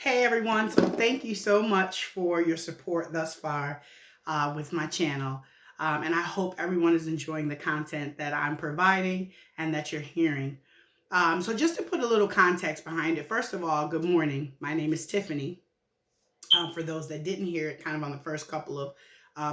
Hey everyone, so thank you so much for your support thus far with my channel. And I hope everyone is enjoying the content that I'm providing and that you're hearing. So just to put a little context behind it, first of all, good morning. My name is Tiffany. For those that didn't hear it kind of on the first couple of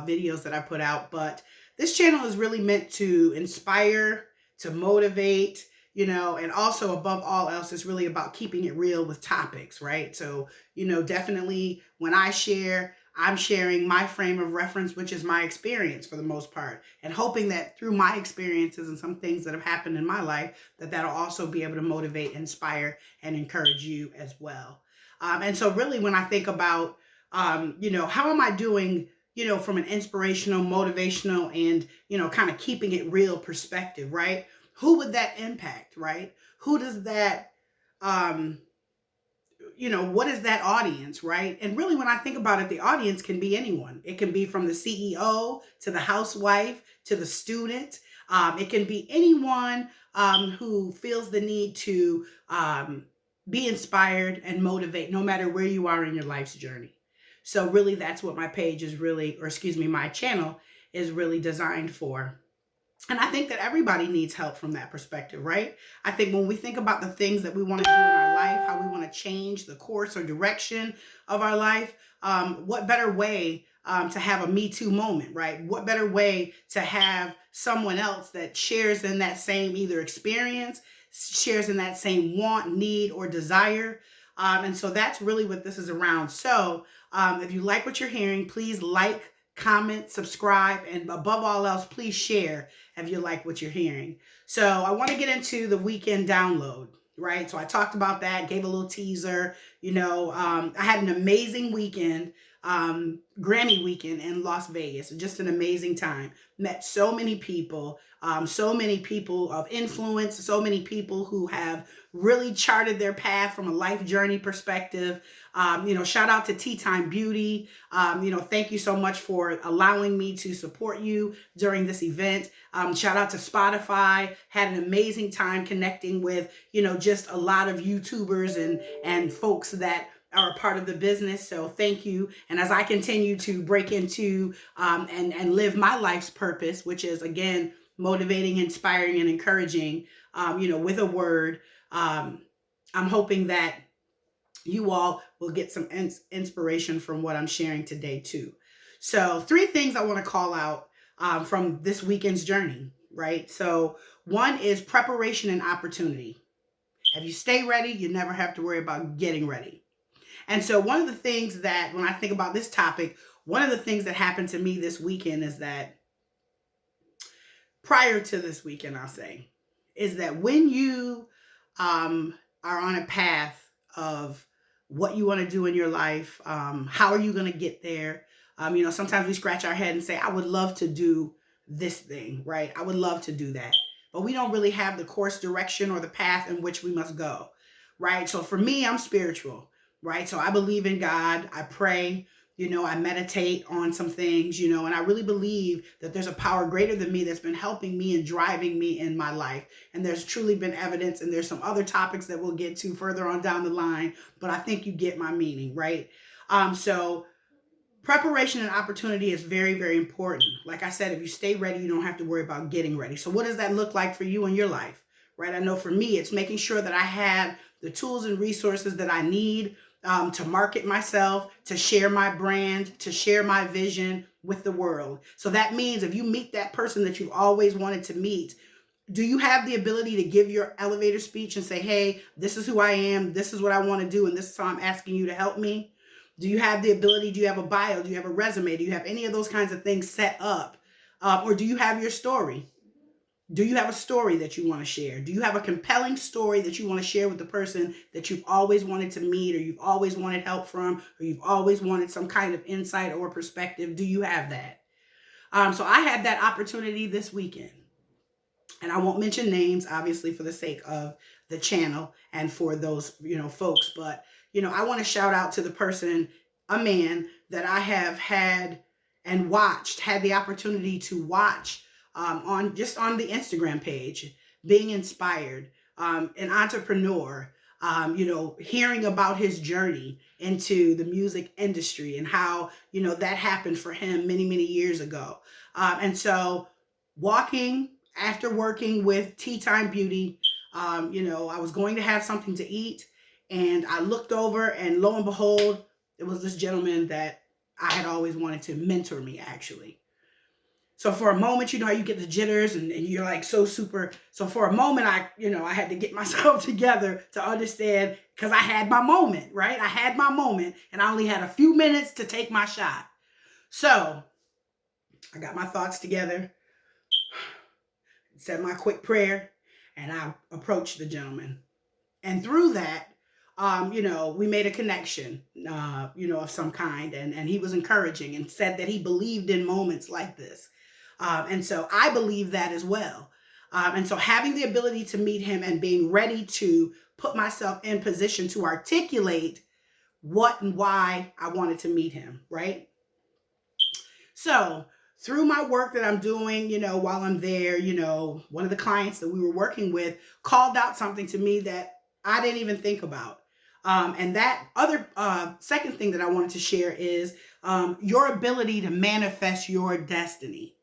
videos that I put out. But this channel is really meant to inspire, to motivate, and also above all else, it's really about keeping it real with topics, right? So, definitely when I share, I'm sharing my frame of reference, which is my experience for the most part, and hoping that through my experiences and some things that have happened in my life, that'll also be able to motivate, inspire, and encourage you as well. And so really when I think about, how am I doing, from an inspirational, motivational, and, kind of keeping it real perspective, right? Who would that impact, right? Who does that, um, what is that audience, right? And really when I think about it, the audience can be anyone. It can be from the CEO to the housewife to the student. It can be anyone who feels the need to be inspired and motivate no matter where you are in your life's journey. So really that's what my page is really, or excuse me, my channel is really designed for. And I think that everybody needs help from that perspective, right? I think when we think about the things that we want to do in our life, how we want to change the course or direction of our life, what better way to have a Me Too moment, right? What better way to have someone else that shares in that same either experience, shares in that same want, need, or desire. And so that's really what this is around. So if you like what you're hearing, please like, comment, subscribe, and above all else, please share if you like what you're hearing. So I want to get into the weekend download, right? So I talked about that, gave a little teaser. I had an amazing weekend, Grammy weekend in Las Vegas. Just an amazing time. Met so many people of influence, so many people who have really charted their path from a life journey perspective. Shout out to Tea Time Beauty. Thank you so much for allowing me to support you during this event. Shout out to Spotify. Had an amazing time connecting with, just a lot of YouTubers and folks that are a part of the business. So thank you. And as I continue to break into and live my life's purpose, which is, again, motivating, inspiring, and encouraging, with a word, I'm hoping that you all will get some inspiration from what I'm sharing today too. So 3 things I want to call out from this weekend's journey, right? So one is preparation and opportunity. If you stay ready, you never have to worry about getting ready. And so one of the things that when I think about this topic, one of the things that happened to me this weekend is that prior to this weekend, I'll say, is that when you are on a path of what you want to do in your life, how are you going to get there? Sometimes we scratch our head and say, I would love to do this thing, right? I would love to do that. But we don't really have the course direction or the path in which we must go, right? So for me, I'm spiritual, right? So I believe in God. I pray. I meditate on some things, and I really believe that there's a power greater than me that's been helping me and driving me in my life. And there's truly been evidence, and there's some other topics that we'll get to further on down the line, but I think you get my meaning, right? So preparation and opportunity is very, very important. Like I said, if you stay ready, you don't have to worry about getting ready. So what does that look like for you in your life, right? I know for me, it's making sure that I have the tools and resources that I need to market myself, to share my brand, to share my vision with the world. So that means if you meet that person that you've always wanted to meet, do you have the ability to give your elevator speech and say, hey, this is who I am, this is what I want to do, and this is how I'm asking you to help me? Do you have the ability? Do you have a bio? Do you have a resume? Do you have any of those kinds of things set up? Or do you have your story? Do you have a story that you want to share? Do you have a compelling story that you want to share with the person that you've always wanted to meet, or you've always wanted help from, or you've always wanted some kind of insight or perspective? Do you have that? So I had that opportunity this weekend. And I won't mention names, obviously, for the sake of the channel and for those, folks. But, I want to shout out to the person, a man that I have had and had the opportunity to watch on the Instagram page, being inspired, an entrepreneur, Hearing about his journey into the music industry and how, that happened for him many, many years ago. And so after working with Tea Time Beauty, I was going to have something to eat, and I looked over, and lo and behold, it was this gentleman that I had always wanted to mentor me, actually. So for a moment, how you get the jitters and you're like so super. So for a moment, I had to get myself together to understand, because I had my moment, right? I had my moment, and I only had a few minutes to take my shot. So I got my thoughts together, said my quick prayer, and I approached the gentleman. And through that, we made a connection, of some kind. And he was encouraging and said that he believed in moments like this. And so I believe that as well. And so having the ability to meet him and being ready to put myself in position to articulate what and why I wanted to meet him, right? So through my work that I'm doing, while I'm there, one of the clients that we were working with called out something to me that I didn't even think about. And that other second thing that I wanted to share is your ability to manifest your destiny.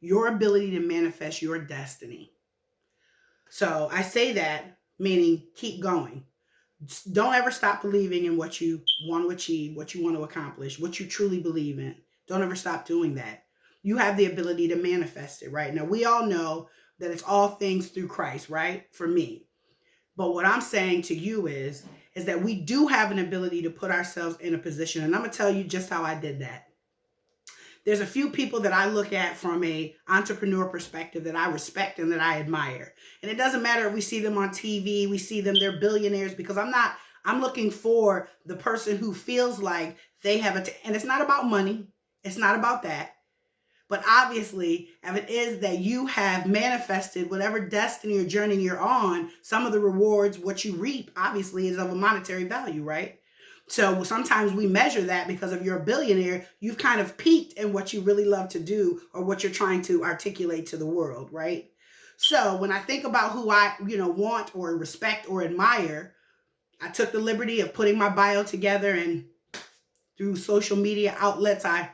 Your ability to manifest your destiny. So I say that meaning keep going. Don't ever stop believing in what you want to achieve, what you want to accomplish, what you truly believe in. Don't ever stop doing that. You have the ability to manifest it, right? Now, we all know that it's all things through Christ, right? For me. But what I'm saying to you is that we do have an ability to put ourselves in a position. And I'm going to tell you just how I did that. There's a few people that I look at from a entrepreneur perspective that I respect and that I admire. And it doesn't matter if we see them on TV, we see them, they're billionaires, because I'm looking for the person who feels like they have and it's not about money. It's not about that. But obviously, if it is that you have manifested whatever destiny or journey you're on, some of the rewards, what you reap, obviously is of a monetary value, right? So sometimes we measure that because if you're a billionaire, you've kind of peaked in what you really love to do or what you're trying to articulate to the world, right? So when I think about who I, want or respect or admire, I took the liberty of putting my bio together, and through social media outlets, I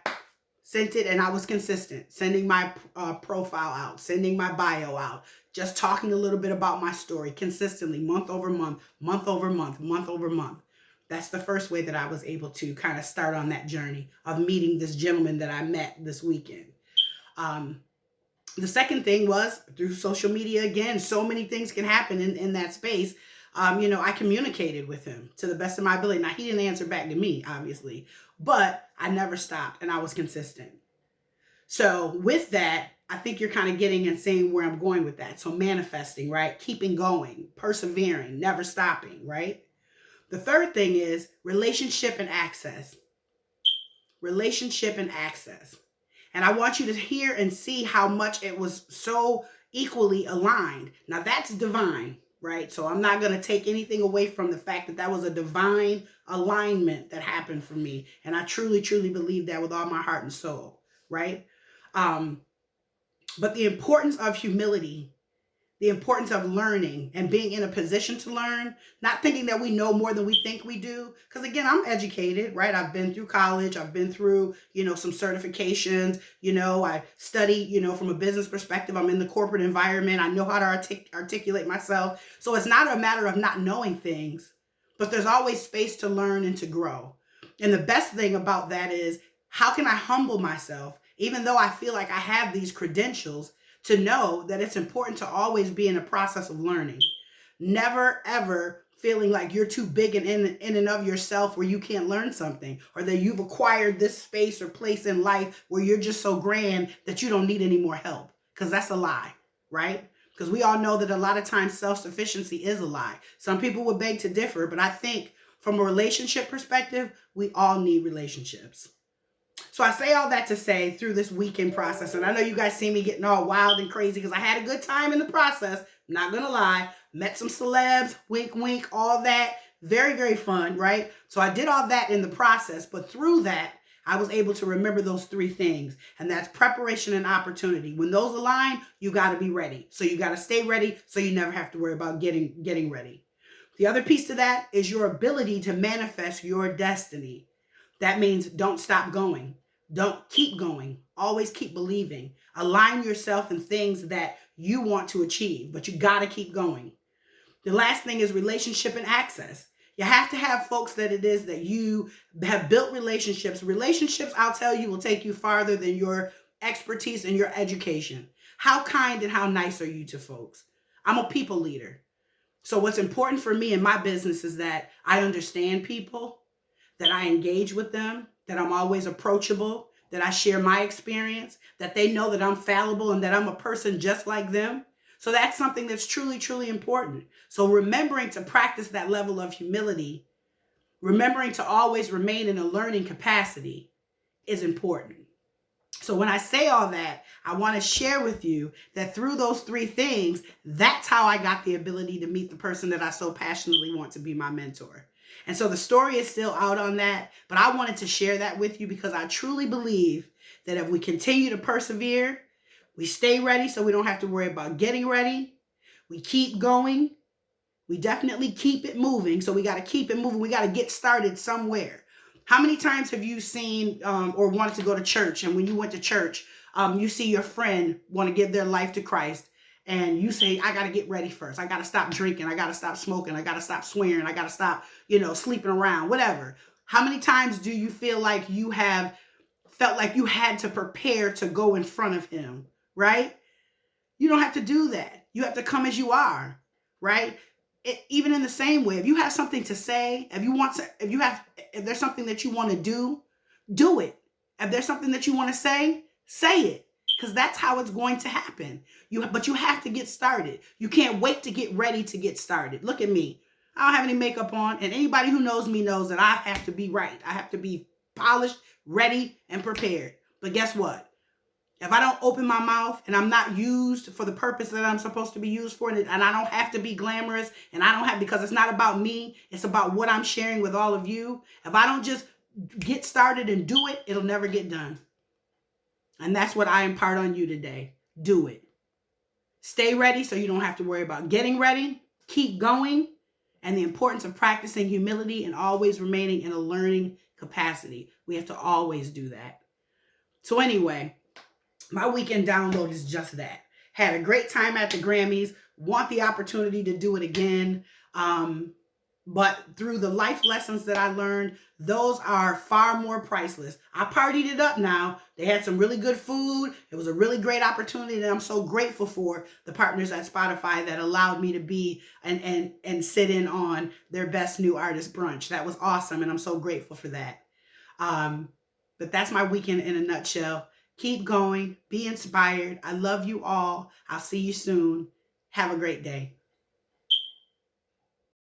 sent it, and I was consistent, sending my profile out, sending my bio out, just talking a little bit about my story consistently, month over month, month over month, month over month. That's the first way that I was able to kind of start on that journey of meeting this gentleman that I met this weekend. The second thing was through social media. Again, so many things can happen in that space. I communicated with him to the best of my ability. Now, he didn't answer back to me, obviously, but I never stopped and I was consistent. So with that, I think you're kind of getting and seeing where I'm going with that. So manifesting, right? Keeping going, persevering, never stopping, right? The third thing is relationship and access. Relationship and access. And I want you to hear and see how much it was so equally aligned. Now that's divine, right? So I'm not going to take anything away from the fact that that was a divine alignment that happened for me. And I truly, truly believe that with all my heart and soul, right? But the importance of humility, the importance of learning and being in a position to learn, not thinking that we know more than we think we do. Because again, I'm educated, right? I've been through college. I've been through, some certifications. I study, from a business perspective. I'm in the corporate environment. I know how to articulate myself. So it's not a matter of not knowing things, but there's always space to learn and to grow. And the best thing about that is, how can I humble myself, even though I feel like I have these credentials, to know that it's important to always be in a process of learning. Never, ever feeling like you're too big and in and of yourself where you can't learn something, or that you've acquired this space or place in life where you're just so grand that you don't need any more help. Because that's a lie, right? Because we all know that a lot of times self-sufficiency is a lie. Some people would beg to differ, but I think from a relationship perspective, we all need relationships. So I say all that to say, through this weekend process, and I know you guys see me getting all wild and crazy because I had a good time in the process. I'm not going to lie. Met some celebs, wink, wink, all that. Very, very fun, right? So I did all that in the process, but through that, I was able to remember those three things, and that's preparation and opportunity. When those align, you got to be ready. So you got to stay ready so you never have to worry about getting ready. The other piece to that is your ability to manifest your destiny. That means don't stop going. Don't keep going. Always keep believing. Align yourself in things that you want to achieve, but you got to keep going. The last thing is relationship and access. You have to have folks that it is that you have built relationships. Relationships, I'll tell you, will take you farther than your expertise and your education. How kind and how nice are you to folks? I'm a people leader. So what's important for me in my business is that I understand people, that I engage with them, that I'm always approachable, that I share my experience, that they know that I'm fallible and that I'm a person just like them. So that's something that's truly, truly important. So remembering to practice that level of humility, remembering to always remain in a learning capacity is important. So when I say all that, I want to share with you that through those three things, that's how I got the ability to meet the person that I so passionately want to be my mentor. And so the story is still out on that, but I wanted to share that with you because I truly believe that if we continue to persevere, we stay ready so we don't have to worry about getting ready, we keep going, we definitely keep it moving. So we got to keep it moving. We got to get started somewhere. How many times have you seen or wanted to go to church, and when you went to church, you see your friend want to give their life to Christ, and you say, I got to get ready first. I got to stop drinking. I got to stop smoking. I got to stop swearing. I got to stop, sleeping around, whatever. How many times do you feel like you have felt like you had to prepare to go in front of him, right? You don't have to do that. You have to come as you are, right? Even in the same way, if you have something to say, if there's something that you want to do it. If there's something that you want to say it, because that's how it's going to happen. But you have to get started. You can't wait to get ready to get started. Look at me. I don't have any makeup on, and anybody who knows me knows that I have to be right. I have to be polished, ready, and prepared. But guess what? If I don't open my mouth and I'm not used for the purpose that I'm supposed to be used for, and I don't have to be glamorous, and because it's not about me, it's about what I'm sharing with all of you. If I don't just get started and do it, it'll never get done. And that's what I impart on you today. Do it. Stay ready so you don't have to worry about getting ready. Keep going. And the importance of practicing humility and always remaining in a learning capacity. We have to always do that. So anyway, my weekend download is just that. Had a great time at the Grammys. Want the opportunity to do it again. But through the life lessons that I learned, those are far more priceless. I partied it up now. They had some really good food. It was a really great opportunity that I'm so grateful for the partners at Spotify that allowed me to be and sit in on their best new artist brunch. That was awesome, and I'm so grateful for that. But that's my weekend in a nutshell. Keep going. Be inspired. I love you all. I'll see you soon. Have a great day.